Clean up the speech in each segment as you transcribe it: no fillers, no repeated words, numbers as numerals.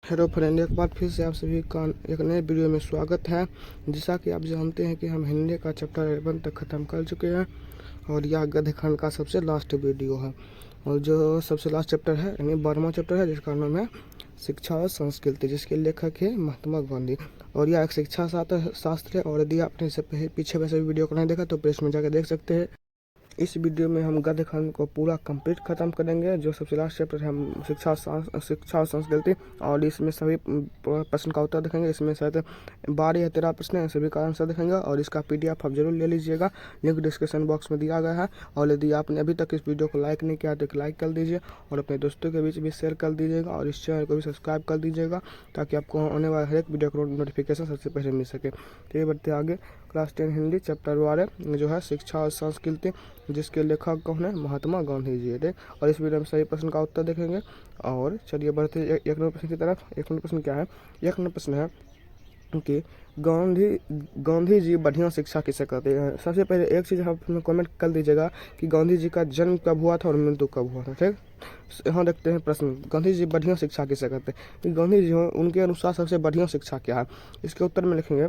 Hello friend, एक बार फिर से आप सभी का एक नए वीडियो में स्वागत है। जैसा कि आप जानते हैं कि हम हिंदी का चैप्टर 11 तक ख़त्म कर चुके हैं और यह गद्य खंड का सबसे लास्ट वीडियो है। और जो सबसे लास्ट चैप्टर है यानी 12वां चैप्टर है, जिसका नाम है शिक्षा और संस्कृति, जिसके लेखक है महात्मा गांधी। और यह एक शिक्षा शास्त्र है। और यदि आपने इससे पीछे वैसे वीडियो को नहीं देखा तो प्लेलिस्ट में जाकर देख सकते हैं। इस वीडियो में हम गद्य खंड को पूरा कंप्लीट खत्म करेंगे। जो सबसे लास्ट चैप्टर है हम शिक्षा और संस्कृति, और इसमें सभी प्रश्न का उत्तर देखेंगे। इसमें शायद 12 या 13 प्रश्न हैं, सभी का आंसर देखेंगे। और इसका PDF आप जरूर ले लीजिएगा, लिंक डिस्क्रिप्शन बॉक्स में दिया गया है। और यदि आपने अभी तक इस वीडियो को लाइक नहीं किया तो एक लाइक कर दीजिए और अपने दोस्तों के बीच भी शेयर कर दीजिएगा। और इस चैनल को भी सब्सक्राइब कर दीजिएगा ताकि आपको आने वाले हर एक वीडियो का नोटिफिकेशन सबसे पहले मिल सके। तो ये बढ़ते आगे। क्लास 10 हिंदी चैप्टर 12 जो है शिक्षा और संस्कृति, जिसके लेखक कौन है? महात्मा गांधी जी है। और इस वीडियो में सही प्रश्न का उत्तर देखेंगे। और चलिए बढ़ते एक नंबर प्रश्न की तरफ। एक नंबर प्रश्न क्या है? एक नंबर प्रश्न है कि गांधी जी बढ़िया शिक्षा किसे कहते हैं। सबसे पहले एक चीज़ आप कमेंट कर दीजिएगा कि गांधी जी का जन्म कब हुआ था और मृत्यु कब हुआ था। ठीक, यहाँ देखते हैं प्रश्न, गांधी जी बढ़िया शिक्षा किसे कहते हैं। कि गांधी जी उनके अनुसार सबसे बढ़िया शिक्षा क्या है? इसके उत्तर में लिखेंगे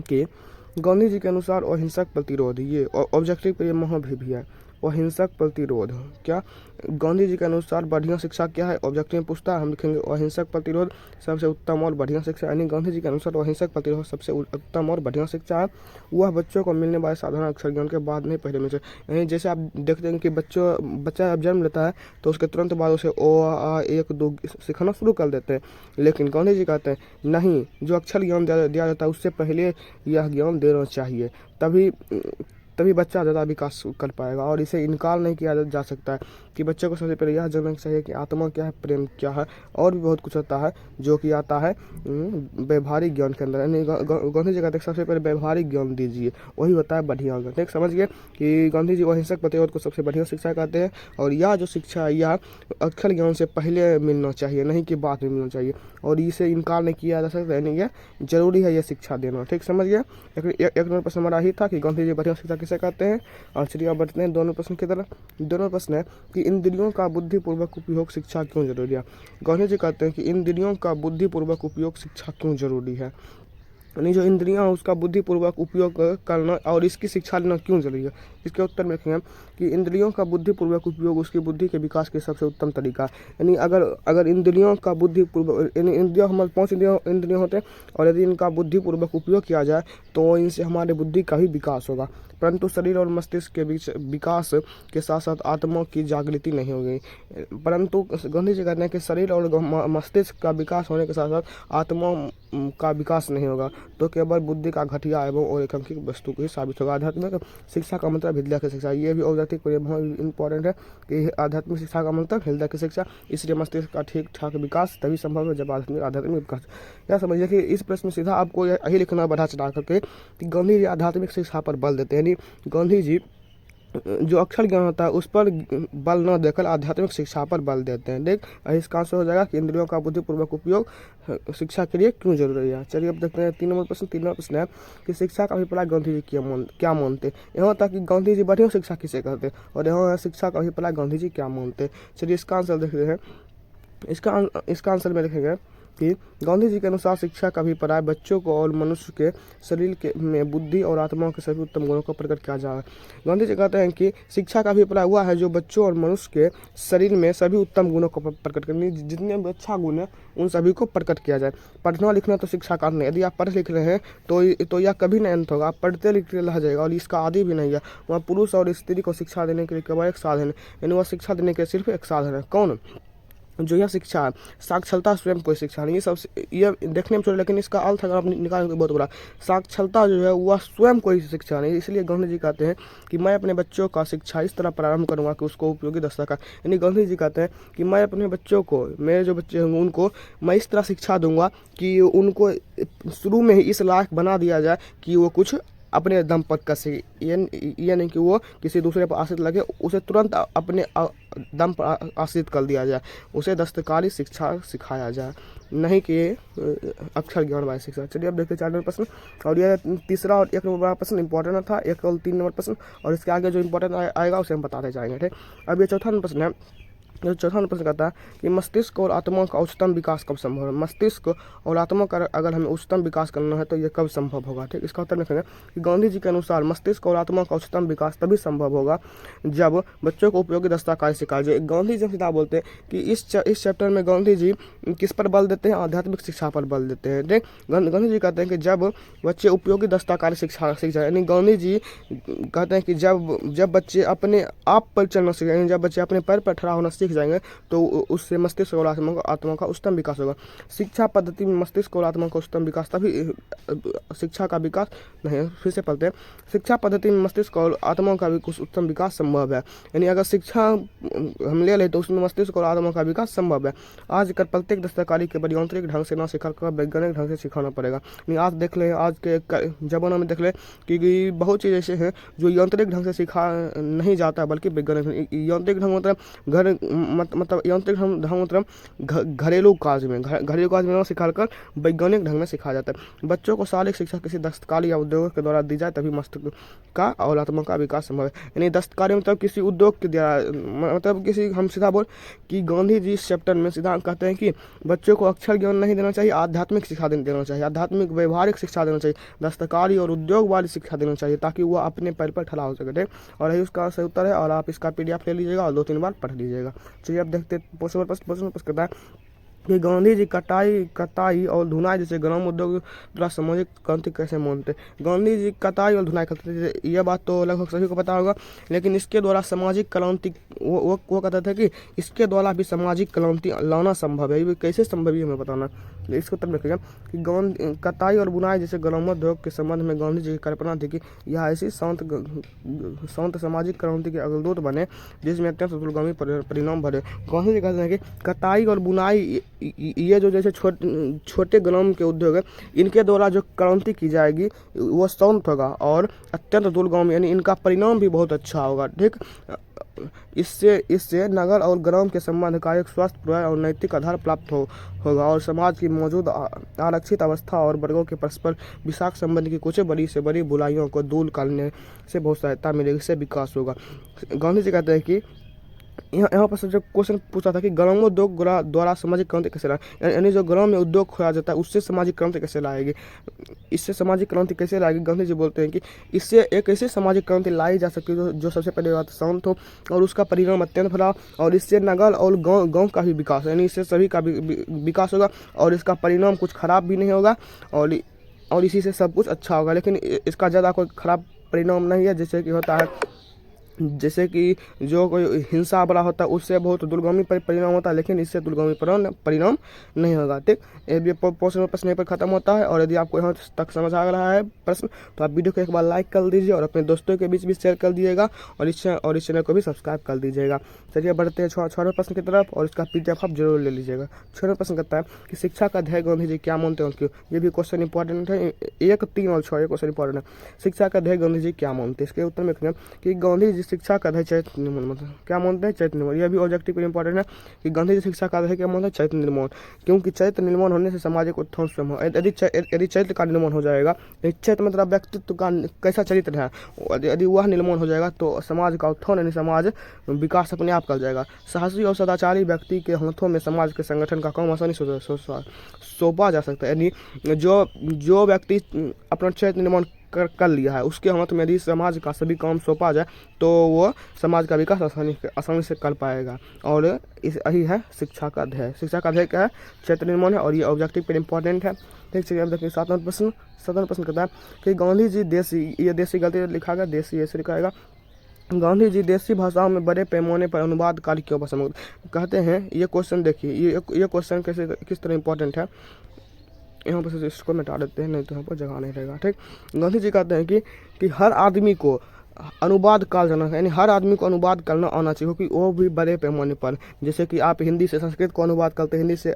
कि गांधी जी के अनुसार अहिंसक प्रतिरोध, ये ऑब्जेक्टिव पर ये महाभी भी है, अहिंसक प्रतिरोध। क्या गांधी जी के अनुसार बढ़िया शिक्षा क्या है? ऑब्जेक्टिव में पूछता है, हम लिखेंगे अहिंसक प्रतिरोध सबसे उत्तम और बढ़िया शिक्षा। यानी गांधी जी के अनुसार अहिंसक प्रतिरोध सबसे उत्तम और बढ़िया शिक्षा है। वह बच्चों को मिलने वाले साधारण अक्षर ज्ञान के बाद नहीं पहले मिलते। यानी जैसे आप देखते हैं कि बच्चा जब जन्म लेता है तो उसके तुरंत बाद उसे ओ आ 1 2 सिखाना शुरू कर देते हैं। लेकिन गांधी जी कहते हैं नहीं, जो अक्षर ज्ञान दिया जाता है उससे पहले यह ज्ञान देना चाहिए, तभी बच्चा ज़्यादा विकास कर पाएगा। और इसे इनकार नहीं किया जा सकता है कि बच्चों को सबसे पहले यह जानना चाहिए कि आत्मा क्या है, प्रेम क्या है, और भी बहुत कुछ होता है जो कि आता है व्यवहारिक ज्ञान के अंदर। यानी गांधी जी कहते हैं सबसे पहले व्यवहारिक ज्ञान दीजिए, वही होता है बढ़िया ज्ञान। ठीक, समझ गए कि गांधी जी अहिंसक प्रतिरोध को सबसे बढ़िया शिक्षा कहते हैं। और यह जो शिक्षा है यह अक्षर ज्ञान से पहले मिलना चाहिए, नहीं कि बाद में मिलना चाहिए। और इसे इनकार नहीं किया जा सकता, यानी यह जरूरी है यह शिक्षा देना। ठीक, समझ गया। एक नंबर प्रश्न हमारा ही था कि गांधी जी बढ़िया शिक्षा किसे कहते हैं। और चलिए अब बढ़ते हैं दोनों प्रश्न की तरफ। दोनों प्रश्न है कि इंद्रियों का बुद्धिपूर्वक उपयोग शिक्षा क्यों जरूरी है। गांधी जी कहते हैं कि इंद्रियों का बुद्धिपूर्वक उपयोग शिक्षा क्यों जरूरी है, यानी जो इंद्रियां उसका बुद्धिपूर्वक उपयोग करना और इसकी शिक्षा लेना क्यों जरूरी है। इसके उत्तर में लिखेंगे कि इंद्रियों का बुद्धिपूर्वक उपयोग उसकी बुद्धि के विकास के सबसे उत्तम तरीका है। यानी अगर इंद्रियों का बुद्धिपूर्वक, यानी इंद्रियों हमारे 5 इंद्रियों होते हैं, और यदि इनका बुद्धिपूर्वक उपयोग किया जाए तो इनसे हमारे बुद्धि का भी विकास होगा। परंतु शरीर और मस्तिष्क के बीच विकास के साथ साथ आत्मा की जागृति नहीं होगी। परंतु गांधी जी कहते हैं कि शरीर और मस्तिष्क का विकास होने के साथ साथ आत्मा का विकास नहीं होगा, तो केवल बुद्धि का घटिया एवं और एकांकिक वस्तु को ही साबित होगा। आध्यात्मिक शिक्षा का मतलब हृदय की शिक्षा, ये भी ऑब्जेक्टिव पर बहुत इंपॉर्टेंट है कि आध्यात्मिक शिक्षा का मतलब हृदय की शिक्षा। इसलिए मस्तिष्क का ठीक ठाक विकास तभी संभव है जब आध्यात्मिक विकास। यह समझिए कि इस प्रश्न में सीधा आपको यही लिखना बढ़ा चढ़ा करके कि गांधी जी आध्यात्मिक शिक्षा पर बल देते हैं। यानी गांधी जी जो अक्षर ज्ञान होता है उस पर बल न देकर आध्यात्मिक शिक्षा पर बल देते हैं। देख, इसका आंसर हो जाएगा कि इंद्रियों का बुद्धिपूर्वक उपयोग शिक्षा के लिए क्यों जरूरी है। चलिए अब देखते हैं 3 नंबर प्रश्न। 3 नंबर प्रश्न है कि शिक्षा का अभिप्राय गांधी जी क्या मानते। यहाँ तक कि गांधी जी बढ़िया शिक्षा किसे कहते हैं, और यहाँ शिक्षा का अभिप्राय गांधी जी क्या मानते। चलिए इसका आंसर देखते हैं। इसका आंसर में लिखेंगे कि गांधी जी के अनुसार शिक्षा का अभिप्राय बच्चों को और मनुष्य के शरीर में बुद्धि और आत्मा के सभी उत्तम गुणों को प्रकट किया जा रहा है। गांधी जी कहते हैं कि शिक्षा का अभिप्राय हुआ है जो बच्चों और मनुष्य के शरीर में सभी उत्तम गुणों को प्रकट करने, जितने भी अच्छा गुण है उन सभी को प्रकट किया जाए। पढ़ना लिखना तो शिक्षा का नहीं। यदि आप पढ़ लिख रहे हैं तो यह कभी नहीं अंत होगा, आप पढ़ते लिखते रह जाएगा। और इसका आदि भी नहीं है। वहाँ पुरुष और स्त्री को शिक्षा देने के लिए केवल एक साधन है, यानी वह शिक्षा देने के सिर्फ एक साधन है। कौन? जो यह शिक्षा है, साक्षरता स्वयं कोई शिक्षा नहीं। ये सब ये देखने में छोटे, लेकिन इसका अर्थ अगर आप निकालेंगे तो बहुत बड़ा। साक्षरता जो है वह स्वयं कोई शिक्षा नहीं। इसलिए गांधी जी कहते हैं कि मैं अपने बच्चों का शिक्षा इस तरह प्रारंभ करूंगा कि उसको उपयोगी दशा का। यानी गांधी जी कहते हैं कि मैं अपने बच्चों को, मेरे जो बच्चे होंगे उनको मैं इस तरह शिक्षा दूंगा कि उनको शुरू में ही इस लायक बना दिया जाए कि वो कुछ अपने दम पर कर सके। ये नहीं कि वो किसी दूसरे पर आश्रित लगे, उसे तुरंत अपने दम पर आश्रित कर दिया जाए। उसे दस्तकारी शिक्षा सिखाया जाए, नहीं कि अक्षर ज्ञान वाली शिक्षा। चलिए अब देखते हैं 4 नंबर प्रश्न। और यह तीसरा और 1 नंबर प्रश्न इंपॉर्टेंट था, 1 और 3 नंबर प्रश्न, और इसके आगे जो इंपॉर्टेंट आएगा उसे हम बताते जाएंगे। ठीक, अब ये चौथा नंबर प्रश्न है जो चौथा प्रश्न कहता है कि मस्तिष्क और आत्मा का उच्चतम विकास कब संभव है। मस्तिष्क और आत्मा का अगर हमें उच्चतम विकास करना है तो ये कब संभव होगा। ठीक, इसका उत्तर लिखेंगे कि गांधी जी के अनुसार मस्तिष्क और आत्मा का उच्चतम विकास तभी संभव होगा जब बच्चों को उपयोगी दस्ता कार्य सिखाया जाए। गांधी जी सीधा बोलते हैं कि इस चैप्टर में गांधी जी किस पर बल देते हैं, आध्यात्मिक शिक्षा पर बल देते हैं। ठीक, गांधी जी कहते हैं कि जब बच्चे उपयोगी दस्ता कार्य सीख जाए, यानी गांधी जी कहते हैं कि जब बच्चे अपने आप पर चलना सीख जाएंगे, जब बच्चे अपने पैर पर खड़ा होना सीख जाएंगे तो उससे मस्तिष्क और आत्मा का उच्चतम विकास होगा। शिक्षा पद्धति में मस्तिष्क और आत्मा का उच्चतम विकास तभी शिक्षा का विकास नहीं, फिर से पढ़ते हैं। शिक्षा पद्धति में मस्तिष्क और आत्मा का भी कुछ उच्चतम विकास संभव है, यानी अगर शिक्षा हम ले तो उसमें मस्तिष्क और आत्मा का विकास संभव है। आजकल प्रत्येक दस्तकारी के बड़ी आंतरिक ढंग से ना सिखाकर वैज्ञानिक ढंग से सिखाना पड़ेगा। यानी आज देख ले, आज के जमाना में देख ले कि बहुत चीज़ ऐसे हैं जो यांत्रिक ढंग से सिखा नहीं जाता बल्कि वैज्ञानिक यांत्रिक ढंग मतलब यांत्रिक ढंग मतलब घरेलू काज में ना सिखाकर वैज्ञानिक ढंग में सिखाया जाता है। बच्चों को शारीरिक शिक्षा किसी दस्तकारी या उद्योगों के द्वारा दी जाए तभी मस्तिष्क का और आत्मा का विकास संभव है। यानी दस्तकारी मतलब किसी उद्योग के द्वारा, मतलब किसी, हम सीधा बोल कि गांधी जी इस चैप्टर में सीधा कहते हैं कि बच्चों को अक्षर ज्ञान नहीं देना चाहिए, आध्यात्मिक शिक्षा देना चाहिए, आध्यात्मिक व्यवहारिक शिक्षा देना चाहिए, दस्तकारी और उद्योग वाली शिक्षा देना चाहिए ताकि वो अपने पैर पर खड़ा हो सके। और यही उसका सही उत्तर है और आप इसका PDF ले लीजिएगा और 2-3 बार पढ़ लीजिएगा। चलिए अब देखते प्रश्न करता है कि गांधी जी कताई और धुनाई जैसे ग्राम उद्योग द्वारा सामाजिक क्रांति कैसे मानते। गांधी जी कताई और धुनाई करते थे, यह बात तो लगभग सभी को पता होगा, लेकिन इसके द्वारा सामाजिक क्रांति वो कहते थे कि इसके द्वारा भी सामाजिक क्रांति लाना संभव है। ये कैसे संभव है हमें बताना। इसको तब रखेगा कि कताई और बुनाई जैसे ग्रामोद्योग के संबंध में गांधी जी की कल्पना थी कि यह ऐसी शांत सामाजिक क्रांति के अग्रदूत बने जिसमें अत्यंत दूरगामी परिणाम भरे। गांधी जी कहते हैं कि कताई और बुनाई ये जो जैसे छोटे ग्राम के उद्योग है, इनके द्वारा जो क्रांति की जाएगी वो शांत होगा और अत्यंत दूरगामी, यानी इनका परिणाम भी बहुत अच्छा होगा। ठीक, इससे नगर और ग्राम के संबंध का एक स्वस्थ प्रयास और नैतिक आधार प्राप्त होगा और समाज की मौजूद आरक्षित अवस्था और वर्गों के परस्पर विषाक्त संबंध की कुछ बड़ी से बड़ी बुराइयों को दूर करने से बहुत सहायता मिलेगी, इससे विकास होगा। गांधी जी कहते हैं कि यहाँ पर जो क्वेश्चन पूछा था कि ग्रामोद्योग द्वारा सामाजिक क्रांति कैसे लाए, यानी जो ग्राम में उद्योग खोया जाता है उससे सामाजिक क्रांति कैसे लाएगी, इससे सामाजिक क्रांति कैसे लाएगी। गांधी जी बोलते हैं कि इससे एक ऐसी सामाजिक क्रांति लाई जा सकती है जो सबसे पहले बात शांत हो और उसका परिणाम अत्यंत भला, और इससे नगर और गाँव का भी विकास, यानी इससे सभी का भी विकास होगा और इसका परिणाम कुछ खराब भी नहीं होगा और इसी से सब कुछ अच्छा होगा। लेकिन इसका ज़्यादा कोई खराब परिणाम नहीं है, जैसे कि होता है, जैसे कि जो कोई हिंसा बड़ा होता है उससे बहुत दूरगामी परिणाम होता है, लेकिन इससे दूरगामी परिणाम नहीं होगा। ठीक, ये प्रश्न यहीं पर खत्म होता है। और यदि आपको यहाँ तक समझ आ रहा है प्रश्न तो आप वीडियो को एक बार लाइक कर दीजिए और अपने दोस्तों के बीच भी शेयर कर दीजिएगा और इस चैनल को भी सब्सक्राइब कर दीजिएगा। चलिए बढ़ते हैं 6वें प्रश्न की तरफ और इसका PDF आप जरूर ले लीजिएगा। 6वां प्रश्न कहता है कि शिक्षा का ध्येय गांधी जी क्या मानते हैं और क्यों। ये भी क्वेश्चन इंपॉर्टेंट है, 1, 3 और 6 क्वेश्चन इंपॉर्टेंट है। शिक्षा का ध्येय गांधी जी क्या मानते हैं, इसके उत्तर में कि गांधी जी शिक्षा का ध्येय चैतन्य निर्माण, मतलब क्या मानते हैं, चैतन्य निर्माण। यह भी ऑब्जेक्टिव पर इंपॉर्टेंट है कि गांधी जी शिक्षा का ध्येय क्या मानते हैं, चैतन्य निर्माण, क्योंकि चैतन्य निर्माण होने से सामाजिक उत्थान संभव। यदि चैतन्य का निर्माण हो जाएगा, चैतन्य मतलब व्यक्तित्व का कैसा चरित्र है, यदि वह निर्माण हो जाएगा तो समाज का उत्थान यानी समाज विकास अपने आप कर जाएगा। साहसी और सदाचारी व्यक्ति के हाथों में समाज के संगठन का काम आसानी से सौंपा जा सकता है। यानी जो व्यक्ति अपना चैतन्य निर्माण कर लिया है उसके हाथ में यदि समाज का सभी काम सौंपा जाए तो वो समाज का विकास आसानी से कर पाएगा। और यही है शिक्षा का ध्येय। शिक्षा का ध्येय क्या है, चैतन्य निर्माण है और ये ऑब्जेक्टिव पर इंपॉर्टेंट है। ठीक, चलिए अब देखिए 7वां प्रश्न कहता है कि गांधी जी देसी गलती लिखा गया, देसी ऐसे लिखा जाएगा। गांधी जी देसी भाषाओं में बड़े पैमाने पर अनुवाद कार्य क्यों पसंद कहते हैं। ये क्वेश्चन देखिए, ये क्वेश्चन किस तरह इंपॉर्टेंट है। यहाँ पर इसको मिटा देते हैं, नहीं तो यहाँ पर जगह नहीं रहेगा। ठीक, गांधी जी कहते हैं कि हर आदमी को अनुवाद कार्य जाना है, यानी हर आदमी को अनुवाद करना आना चाहिए, क्योंकि वो भी बड़े पैमाने पर, जैसे कि आप हिंदी से संस्कृत को अनुवाद करते हैं, हिंदी से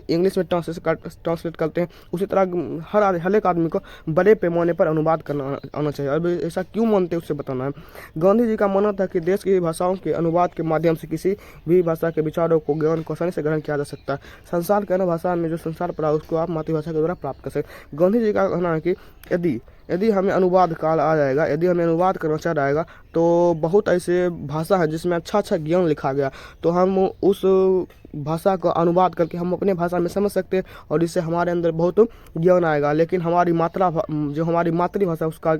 इंग्लिश में ट्रांसलेट करते हैं, उसी तरह हर एक आदमी को बड़े पैमाने पर अनुवाद करना आना चाहिए। और ऐसा क्यों मानते हैं उससे बताना है। गांधी जी का मानना था कि देश की भाषाओं के अनुवाद के माध्यम से किसी भी भाषा के विचारों को ज्ञान को आसानी से ग्रहण किया जा सकता है। संसार के अन्य भाषा में जो संसार पड़ा उसको आप मातृभाषा के द्वारा प्राप्त कर सकते। गांधी जी का कहना है कि यदि यदि हमें अनुवाद काल आ जाएगा, यदि हमें अनुवाद करना चाह जाएगा, तो बहुत ऐसे भाषा है जिसमें अच्छा अच्छा ज्ञान लिखा गया, तो हम उस भाषा का अनुवाद करके हम अपने भाषा में समझ सकते हैं और इससे हमारे अंदर बहुत ज्ञान आएगा। लेकिन हमारी जो हमारी मातृभाषा उसका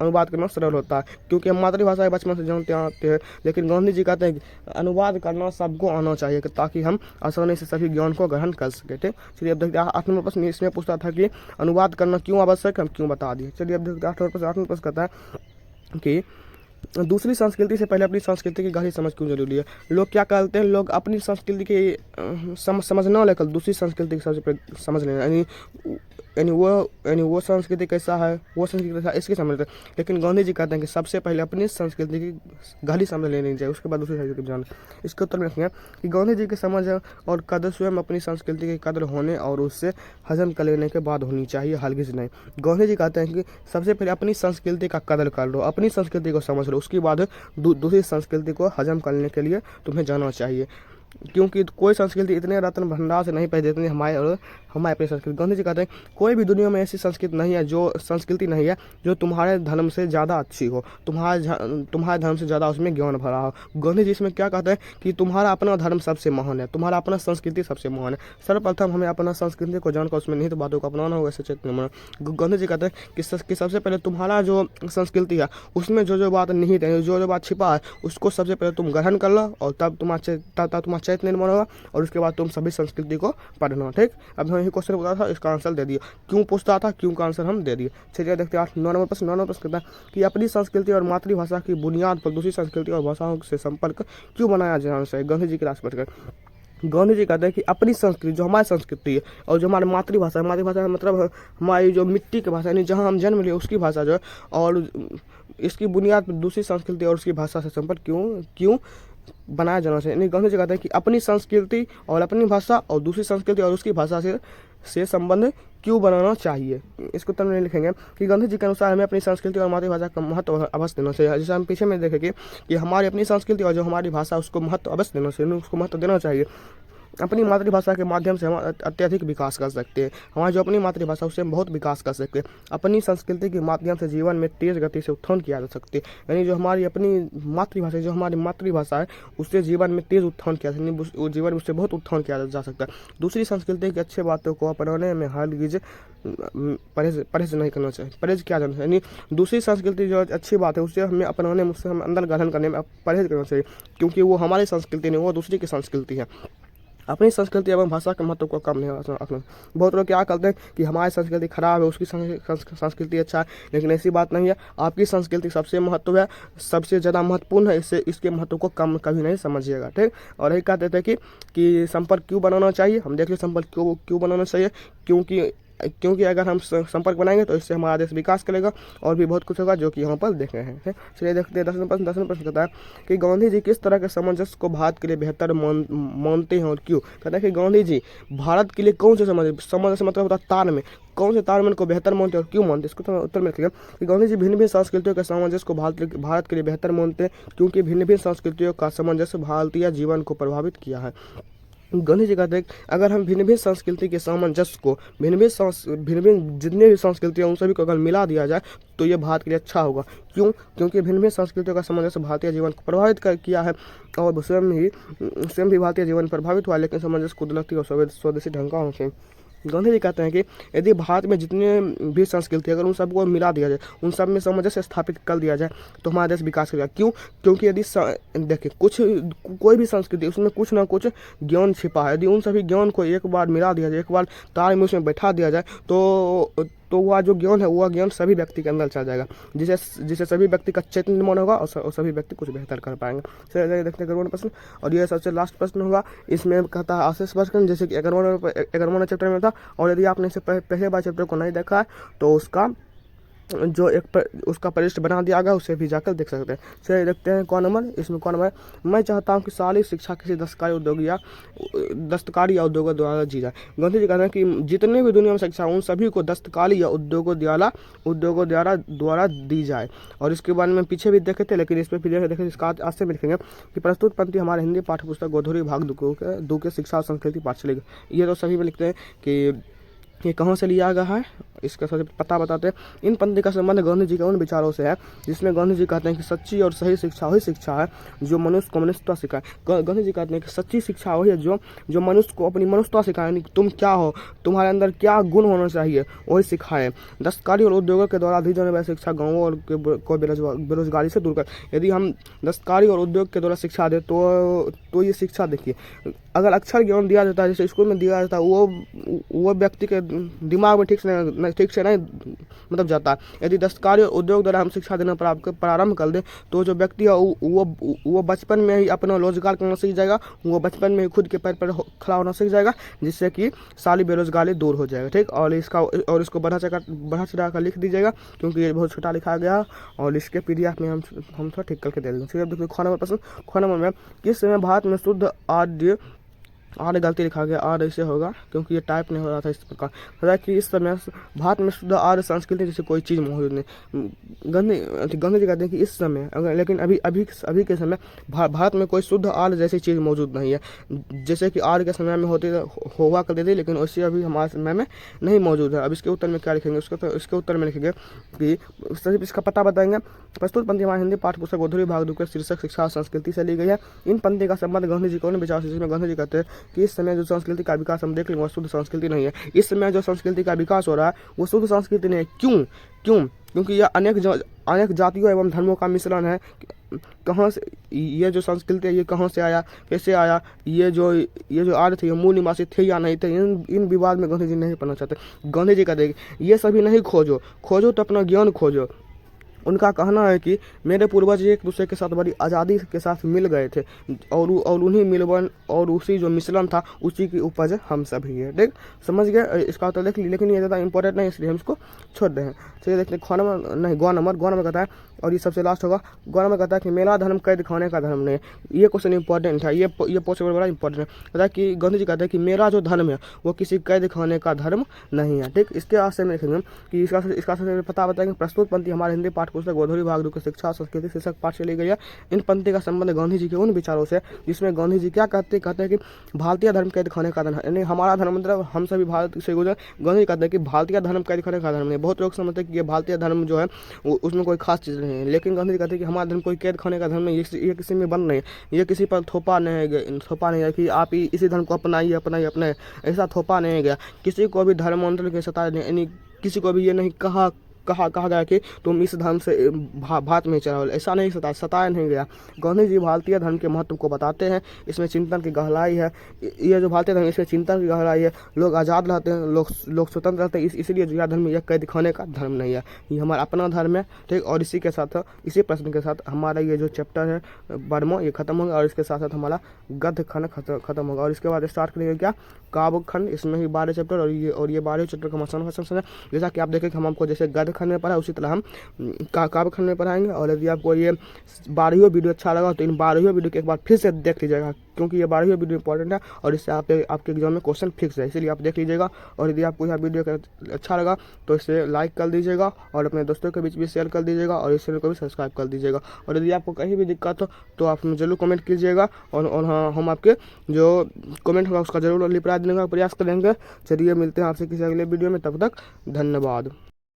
अनुवाद करना सरल होता है, क्योंकि हम मातृभाषा बचपन से जानते आते हैं। लेकिन गांधी जी कहते हैं कि अनुवाद करना सबको आना चाहिए ताकि हम आसानी से सभी ज्ञान को ग्रहण कर सके। ठीक, चलिए अब देखते हैं 8 नंबर प्रश्न इसमें पूछता था कि अनुवाद करना क्यों आवश्यक, हम क्यों बता दिए। चलिए अब देखते हैं 8 नंबर प्रश्न कहता है कि दूसरी संस्कृति से पहले अपनी संस्कृति की गहरी समझ क्यों जरूरी है। लोग क्या करते हैं, लोग अपनी संस्कृति की समझ ना लेकर दूसरी संस्कृति की समझ लेना, यानी वो संस्कृति कैसा है, वो संस्कृति कैसा है, इसकी समझते हैं। लेकिन गांधी जी कहते हैं कि सबसे पहले अपनी संस्कृति की गहरी समझ लेनी चाहिए, उसके बाद दूसरी संस्कृति की जान। इसके उत्तर में लिखेंगे कि गांधी जी की समझ और कदर स्वयं अपनी संस्कृति की कदर होने और उससे हजम कर लेने के बाद होनी चाहिए, हरगिज नहीं। गांधी जी कहते हैं कि सबसे पहले अपनी संस्कृति का कदर कर लो, अपनी संस्कृति को समझ लो, उसके बाद दूसरी संस्कृति को हजम करने के लिए तुम्हें जाना चाहिए, क्योंकि कोई संस्कृति इतने रत्न भंडार से नहीं पैदा जितनी हमारे अपनी संस्कृति। गांधी जी कहते हैं कोई भी दुनिया में ऐसी संस्कृति नहीं है जो तुम्हारे धर्म से ज़्यादा अच्छी हो, तुम्हारे धर्म से ज़्यादा उसमें ज्ञान भरा हो। गांधी जी इसमें क्या कहते हैं कि तुम्हारा अपना धर्म सबसे महान है, तुम्हारा अपना संस्कृति सबसे महान है। सर्वप्रथम हमें अपना संस्कृति को जानकर उसमें निहित बातों को अपनाना होगा, सचेत। गांधी जी कहते हैं कि सबसे पहले तुम्हारा जो संस्कृति है उसमें जो बात निहित है, जो बात छिपा है, उसको सबसे पहले तुम ग्रहण कर लो और तब तुम्हारा चैतन्य निर्माण होगा और उसके बाद तुम सभी संस्कृति को पढ़ना। ठीक, अब हम यही क्वेश्चन पूछा था, इसका आंसर दे दिया, क्यों पूछता था, क्यों का आंसर हम दे दिए। चलिए देखते हैं 9 नंबर प्रश्न कहता है कि अपनी संस्कृति और मातृभाषा की बुनियाद पर दूसरी संस्कृति और भाषाओं से संपर्क क्यों बनाया जाना चाहिए। गांधी जी की राष्ट्र पढ़कर गांधी जी कहते हैं कि अपनी संस्कृति जो हमारी संस्कृति है और जो हमारी मातृभाषा है, मातृभाषा मतलब हमारी जो मिट्टी की भाषा यानी जहाँ हम जन्म लिए उसकी भाषा जो है, और इसकी बुनियाद पर दूसरी संस्कृति और उसकी भाषा से संपर्क क्यों बनाया जाना चाहिए। यानी गांधी जी कहते हैं कि अपनी संस्कृति और अपनी भाषा और दूसरी संस्कृति और उसकी भाषा से संबंध क्यों बनाना चाहिए। इसको उत्तर में लिखेंगे कि गांधी जी के अनुसार हमें अपनी संस्कृति और मातृभाषा का महत्व अवश्य देना चाहिए। जैसे हम पीछे में देखेंगे कि हमारी अपनी संस्कृति और जो हमारी भाषा उसको महत्व अवश्य देना चाहिए, उसको महत्व देना चाहिए। अपनी मातृभाषा के माध्यम से हम अत्यधिक विकास कर सकते हैं, हमारी जो अपनी मातृभाषा उससे हम बहुत विकास कर सकते हैं। अपनी संस्कृति के माध्यम से जीवन में तेज गति से उत्थान किया जा सकते हैं, यानी जो हमारी अपनी मातृभाषा है उससे जीवन में तेज उत्थान किया जीवन में उससे बहुत उत्थान किया जा सकता है। दूसरी संस्कृति की अच्छी बातों को अपनाने में हरगिज परहेज नहीं करना चाहिए। परहेज क्या जाना चाहिए, यानी दूसरी संस्कृति जो अच्छी बात है उससे हमें अपनाने में, उससे हम अंदर ग्रहण करने में परहेज करना चाहिए, क्योंकि वो हमारी संस्कृति नहीं, वो दूसरी की संस्कृति है। अपनी संस्कृति एवं भाषा के महत्व को कम नहीं रखना। बहुत लोग क्या करते हैं कि हमारी संस्कृति खराब है, उसकी संस्कृति अच्छा है, लेकिन ऐसी बात नहीं है। आपकी संस्कृति सबसे महत्व है, सबसे ज़्यादा महत्वपूर्ण है, इसके महत्व को कम कभी नहीं समझिएगा। ठीक, और यही कहते थे कि संपर्क क्यों बनाना चाहिए। हम देख लें संपर्क क्यों बनाना चाहिए, क्योंकि अगर हम संपर्क बनाएंगे तो इससे हमारा देश विकास करेगा और भी बहुत कुछ होगा जो कि यहाँ पर देख रहे हैं। चलिए देखते हैं 10 प्रश्न कहता है कि गांधी जी किस तरह के सामंजस्य को भारत के लिए बेहतर मानते हैं और क्यों। कहता है कि गांधी जी भारत के लिए कौन से सामंजस्य मतलब होता है तालमेल, कौन से तालमेल को बेहतर मानते हैं और क्यों मानते हैं। इसको उत्तर में लिखेंगे कि गांधी जी भिन्न भिन्न संस्कृतियों के सामंजस्य को भारत के लिए बेहतर मानते हैं, क्योंकि भिन्न भिन्न संस्कृतियों का सामंजस्य भारतीय जीवन को प्रभावित किया है। गांधी जी कहते हैं अगर हम भिन्न भिन्न संस्कृति के सामंजस्य को भिन्न भिन्न जितने भी संस्कृति हैं उन सभी को अगर मिला दिया जाए तो ये भारत के लिए अच्छा होगा। क्यों, क्योंकि भिन्न भिन्न संस्कृतियों का सामंजस्य भारतीय जीवन को प्रभावित किया है और स्वयं भी भारतीय जीवन प्रभावित हुआ, लेकिन सामंजस्य कुदरती और स्वदेशी ढंग का होना चाहिए। गांधी जी कहते हैं कि यदि भारत में जितने भी संस्कृति अगर उन सबको मिला दिया जाए, उन सब में सामंजस्य स्थापित कर दिया जाए तो हमारा देश विकास करेगा। क्यों, क्योंकि यदि देखिए कोई भी संस्कृति उसमें कुछ ना कुछ ज्ञान छिपा है, यदि उन सभी ज्ञान को एक बार मिला दिया जाए, एक बार ताल में उसमें बैठा दिया जाए तो वह जो ज्ञान है वह ज्ञान सभी व्यक्ति के अंदर चल जाएगा, जिससे सभी व्यक्ति का चैतन्य निर्माण होगा और सभी व्यक्ति कुछ बेहतर कर पाएंगे। चलिए देखते हैं 11वां प्रश्न, और यह सबसे लास्ट प्रश्न होगा। इसमें कहता है आशय स्पष्ट करें, जैसे कि 11वां चैप्टर में था, और यदि आपने इसे पहले बार चैप्टर को नहीं देखा है तो उसका उसका प्लेलिस्ट बना दिया गया, उसे भी जाकर देख सकते हैं। चलिए देखते हैं कौन नंबर। इसमें कौन नंबर, मैं चाहता हूं कि शाली शिक्षा किसी दस्तकारी या उद्योगों द्वारा दी जाए। गांधी जी कहते हैं कि जितने भी दुनिया में शिक्षा उन सभी को दस्तकारी या उद्योगों द्वारा दी जाए। और इसके बारे में पीछे भी देखे थे, लेकिन इस पर फिर देखें इसका आज से भी लिखेंगे कि प्रस्तुत पंक्ति हमारे हिंदी पाठ्य पुस्तक गोधूरी भाग 2 के शिक्षा और संस्कृति पाठशाला, ये तो सभी में लिखते हैं कि ये कहाँ से लिया गया है। इसका सबसे पता बताते हैं। इन पंक्ति का संबंध गांधी जी के उन विचारों से है जिसमें गांधी जी कहते हैं कि सच्ची और सही शिक्षा वही शिक्षा है जो मनुष्य को मनुष्यता सिखाए। गांधी जी कहते हैं कि सच्ची शिक्षा वही है जो मनुष्य को अपनी मनुष्यता सिखाए, यानी तुम क्या हो, तुम्हारे अंदर क्या गुण होना चाहिए, वही सिखाए। दस्तकारी और उद्योगों के द्वारा दी जाने वाली शिक्षा गाँवों और को बेरोजगारी से दूर कर। यदि हम दस्तकारी और उद्योग के द्वारा शिक्षा दें तो ये शिक्षा देखिए, अगर अक्षर ज्ञान दिया जाता है जैसे स्कूल में दिया जाता है वो व्यक्ति के दिमाग में ठीक से नहीं मतलब जाता है। यदि दस्तकारी और उद्योग द्वारा हम शिक्षा देना प्रारंभ कर दें तो जो व्यक्ति है वो बचपन में ही अपना रोजगार करना सीख जाएगा, वो बचपन में ही खुद के पैर पर खड़ा होना सीख जाएगा, जिससे कि सारी बेरोजगारी दूर हो जाएगा। ठीक, और इसको बढ़ा चढ़ा कर लिख दीजिएगा क्योंकि ये बहुत छोटा लिखा गया और इसके PDF में हम थोड़ा ठीक करके दे देंगे। ठीक है, देखिए ख नंबर में किस समय भारत में शुद्ध आर्य गलती लिखा गया, आर्य ऐसे होगा क्योंकि ये टाइप नहीं हो रहा था इस प्रकार कि इस समय भारत में शुद्ध आर्य संस्कृति जैसे कोई चीज़ मौजूद नहीं। गांधी जी कहते हैं कि इस समय लेकिन अभी के समय भारत में कोई शुद्ध आर्य जैसी चीज़ मौजूद नहीं है। जैसे कि आर्य के समय में हुआ करती थी लेकिन वैसे अभी हमारे समय में नहीं मौजूद है। अब इसके उत्तर में क्या लिखेंगे, इसके उत्तर में लिखेंगे कि सिर्फ इसका पता बताएंगे। प्रस्तुत पंक्ति हमारे हिंदी पाठ्य पुस्तक गोधूली भाग 2 के शीर्षक शिक्षा और संस्कृति से ली गई है। इन पंक्ति का संबंध गांधी जी को विचार से, जिसमें गांधी जी कहते हैं कि इस समय जो संस्कृति का विकास हम देख लेंगे वो शुद्ध संस्कृति नहीं है। इस समय जो संस्कृति का विकास हो रहा है वो शुद्ध संस्कृति नहीं है। क्यों? क्योंकि यह अनेक जातियों एवं धर्मों का मिश्रण है। कहाँ से ये जो संस्कृति है ये कहाँ से आया, कैसे आया, ये जो आर्य थे ये मूल निवासी थे या नहीं थे, इन विवाद में गांधी जी नहीं पढ़ना चाहते। गांधी जी कहते हैं ये सभी नहीं खोजो तो अपना ज्ञान खोजो। उनका कहना है कि मेरे पूर्वज एक दूसरे के साथ बड़ी आज़ादी के साथ मिल गए थे और उन्हीं मिलवन और उसी जो मिश्रण था उसी की उपज हम सभी है। देख समझ गए, इसका तो देख ली, लेकिन ये ज़्यादा इंपॉर्टेंट नहीं इसलिए हम इसको छोड़ रहे हैं। चलिए देखते हैं गौ नंबर कहता है और ये सबसे लास्ट होगा। गौ नंबर कहता है कि मेरा धर्म कैद खाने का धर्म नहीं। ये क्वेश्चन इंपॉर्टेंट है, ये क्वेश्चन बड़ा इंपॉर्टेंट है। कहता है कि गांधी जी कहते हैं कि मेरा जो धर्म है वो किसी कैद खाने का धर्म नहीं है। ठीक, इसके आशय में देखेंगे कि इसका पता बताएंगे। प्रस्तुत पंक्ति हमारे हिंदी पाठ्य पुस्तक गोधूली भाग 2 के शिक्षा और संस्कृति शीर्षक पाठ से ली गई है। इन पंक्ति का संबंध गांधी जी के उन विचारों से जिसमें गांधी जी क्या कहते हैं कि भारतीय धर्म कैद खाने का धर्म है, यानी हमारा धर्म मतलब हम सभी भारत से गुजर। गांधी जी कहते हैं कि भारतीय धर्म कैद खाने का धर्म नहीं। बहुत लोग समझते हैं कि ये भारतीय धर्म जो है उसमें कोई खास चीज़ नहीं है, लेकिन गांधी जी कहते हैं कि हमारा धर्म कोई कैद खाने का धर्म नहीं, ये किसी में बंद नहीं है, ये किसी पर थोपा नहीं है कि आप इसी धर्म को अपनाइए, ऐसा थोपा नहीं गया। किसी को भी धर्मांतर के सताया नहीं, यानी किसी को भी ये नहीं कहा गया कि तुम इस धर्म से भारत में चलो, ऐसा नहीं सताया नहीं गया। गांधी जी भारतीय धर्म के महत्व को बताते हैं, इसमें चिंतन की गहराई है। ये जो भारतीय धर्म इसमें चिंतन की गहराई है, लोग आज़ाद रहते हैं, लोग स्वतंत्र रहते हैं, इसलिए यह धर्म यह कैद खाने का धर्म नहीं है, ये हमारा अपना धर्म है। ठीक, और इसी प्रश्न के साथ हमारा ये जो चैप्टर है 12वां ये खत्म होगा और इसके साथ साथ हमारा गद्य खंड खत्म होगा। और इसके बाद स्टार्ट करेंगे क्या, काव्य खंड। इसमें ही 12 चैप्टर और ये 12 चैप्टर का मसला जैसा कि आप देखें कि हम आपको जैसे गद्य खंड में पढ़ा उसी तरह हम काव्य खंड में पढ़ाएंगे। और यदि आपको ये 12वां वीडियो अच्छा लगा तो इन 12वां वीडियो को एक बार फिर से देख लीजिएगा क्योंकि ये 12वां वीडियो इंपॉर्टेंट है और इससे आपके एग्जाम में क्वेश्चन फिक्स है, इसलिए आप देख लीजिएगा। और यदि आपको यह वीडियो अच्छा लगा तो इसे लाइक कर दीजिएगा और अपने दोस्तों के बीच भी शेयर कर दीजिएगा और इस चैनल को भी सब्सक्राइब कर दीजिएगा। और यदि आपको कहीं भी दिक्कत हो तो आप जरूर कमेंट कीजिएगा और हाँ, हम आपके जो कमेंट होगा उसका जरूर रिप्लाई देने का प्रयास करेंगे। चलिए मिलते हैं आपसे किसी अगले वीडियो में, तब तक धन्यवाद।